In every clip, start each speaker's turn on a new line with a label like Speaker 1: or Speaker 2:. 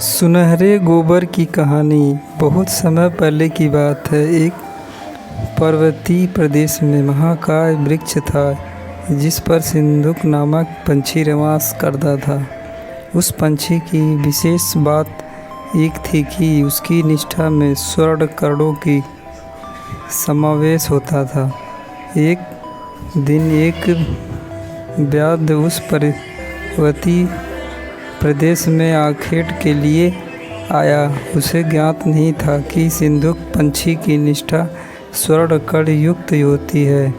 Speaker 1: सुनहरे गोबर की कहानी। बहुत समय पहले की बात है। एक पर्वतीय प्रदेश में महाकाय वृक्ष था जिस पर सिंधुक नामक पंछी निवास करता था। उस पंछी की विशेष बात एक थी कि उसकी निष्ठा में स्वर्ण करोड़ों की समावेश होता था। एक दिन एक व्याध उस पर्वतीय प्रदेश में आखेट के लिए आया। उसे ज्ञात नहीं था कि सिंधुक पंछी की निष्ठा स्वर्ण कण युक्त होती है।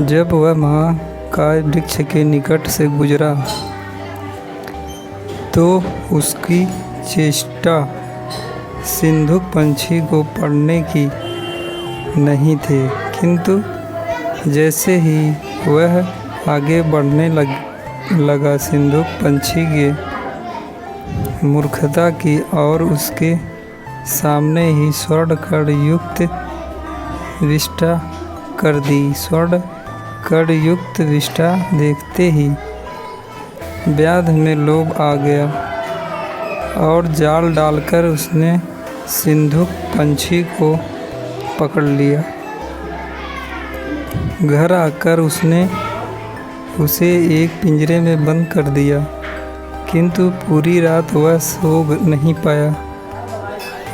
Speaker 1: जब वह महाकाय वृक्ष के निकट से गुजरा तो उसकी चेष्टा सिंधुक पंछी को पकड़ने की नहीं थी, किंतु जैसे ही वह आगे बढ़ने लगा सिंधुक पंछी के मूर्खता की और उसके सामने ही स्वर्ण कण युक्त विष्ठा कर दी। स्वर्ण कण युक्त विष्ठा देखते ही व्याध में लोभ आ गया और जाल डालकर उसने सिंधुक पंछी को पकड़ लिया। घर आकर उसने उसे एक पिंजरे में बंद कर दिया, किंतु पूरी रात वह सो नहीं पाया।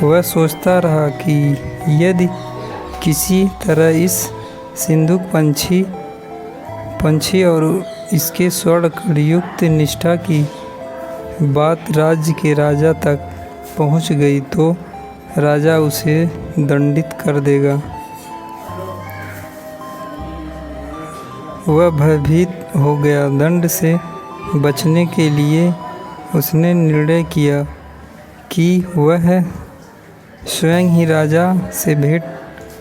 Speaker 1: वह सोचता रहा कि यदि किसी तरह इस सिंधुक पंछी और इसके स्वर्ण कणयुक्त निष्ठा की बात राज्य के राजा तक पहुंच गई तो राजा उसे दंडित कर देगा। वह भयभीत हो गया। दंड से बचने के लिए उसने निर्णय किया कि वह स्वयं ही राजा से भेंट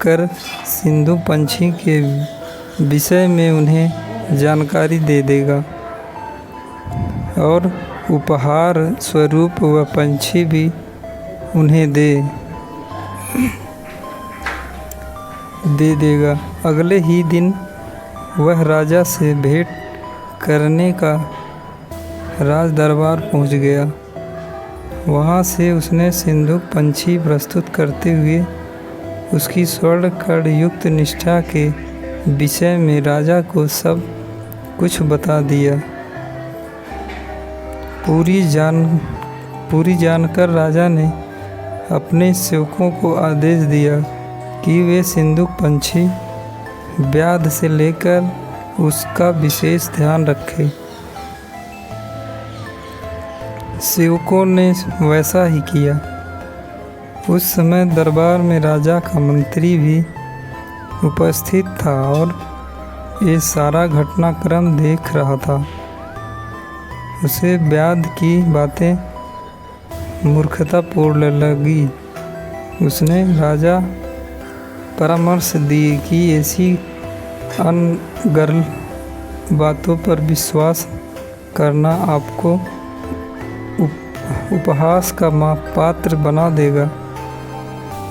Speaker 1: कर सिंधुक पंछी के विषय में उन्हें जानकारी दे देगा और उपहार स्वरूप वह पंछी भी उन्हें दे देगा। अगले ही दिन वह राजा से भेंट करने का राज दरबार पहुंच गया। वहां से उसने सिंधुक पंछी प्रस्तुत करते हुए उसकी स्वर्ण कण युक्त निष्ठा के विषय में राजा को सब कुछ बता दिया। पूरी जानकर राजा ने अपने सेवकों को आदेश दिया कि वे सिंधुक पंछी व्याध से लेकर उसका विशेष ध्यान रखें। सेवकों ने वैसा ही किया। उस समय दरबार में राजा का मंत्री भी उपस्थित था और ये सारा घटनाक्रम देख रहा था। उसे व्याध की बातें मूर्खतापूर्ण लगी। उसने राजा परामर्श दी कि ऐसी अनर्गल बातों पर विश्वास करना आपको उपहास का पात्र बना देगा,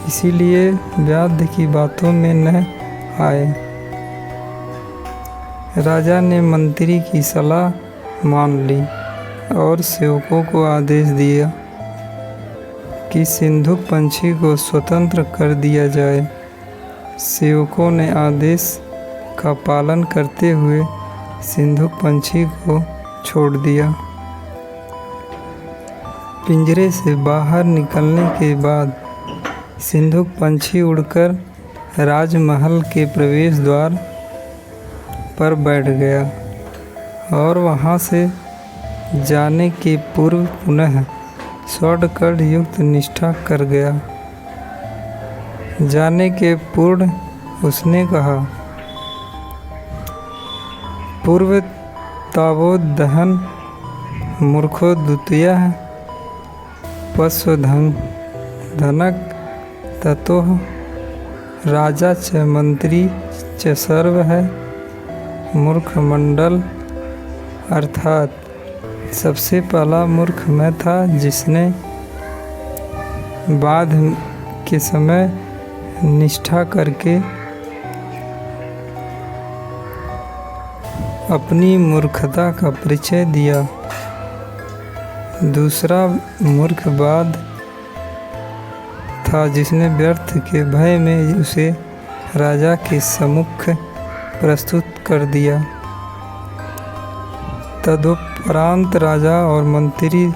Speaker 1: इसीलिए व्याध की बातों में न आए। राजा ने मंत्री की सलाह मान ली और सेवकों को आदेश दिया कि सिंधुक पंछी को स्वतंत्र कर दिया जाए। सेवकों ने आदेश का पालन करते हुए सिंधुक पंछी को छोड़ दिया। पिंजरे से बाहर निकलने के बाद सिंधुक पंछी उड़कर राजमहल के प्रवेश द्वार पर बैठ गया और वहां से जाने के पूर्व पुनः स्वर्ण कण युक्त निष्ठा कर गया। जाने के पूर्व उसने कहा, पूर्व तावो दहन मूर्खो द्वितीय पशुधनक ततो राजा च मंत्री च सर्व है मूर्ख मंडल। अर्थात सबसे पहला मूर्ख मैं था जिसने बाद के समय निष्ठा करके अपनी मूर्खता का परिचय दिया। दूसरा मूर्खवाद था जिसने व्यर्थ के भय में उसे राजा के सम्मुख प्रस्तुत कर दिया। तदुपरांत राजा और मंत्री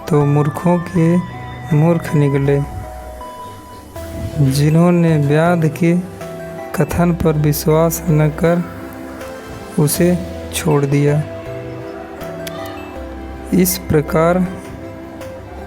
Speaker 1: तो मूर्खों के मूर्ख निकले, जिन्होंने व्याध के कथन पर विश्वास न कर उसे छोड़ दिया। इस प्रकार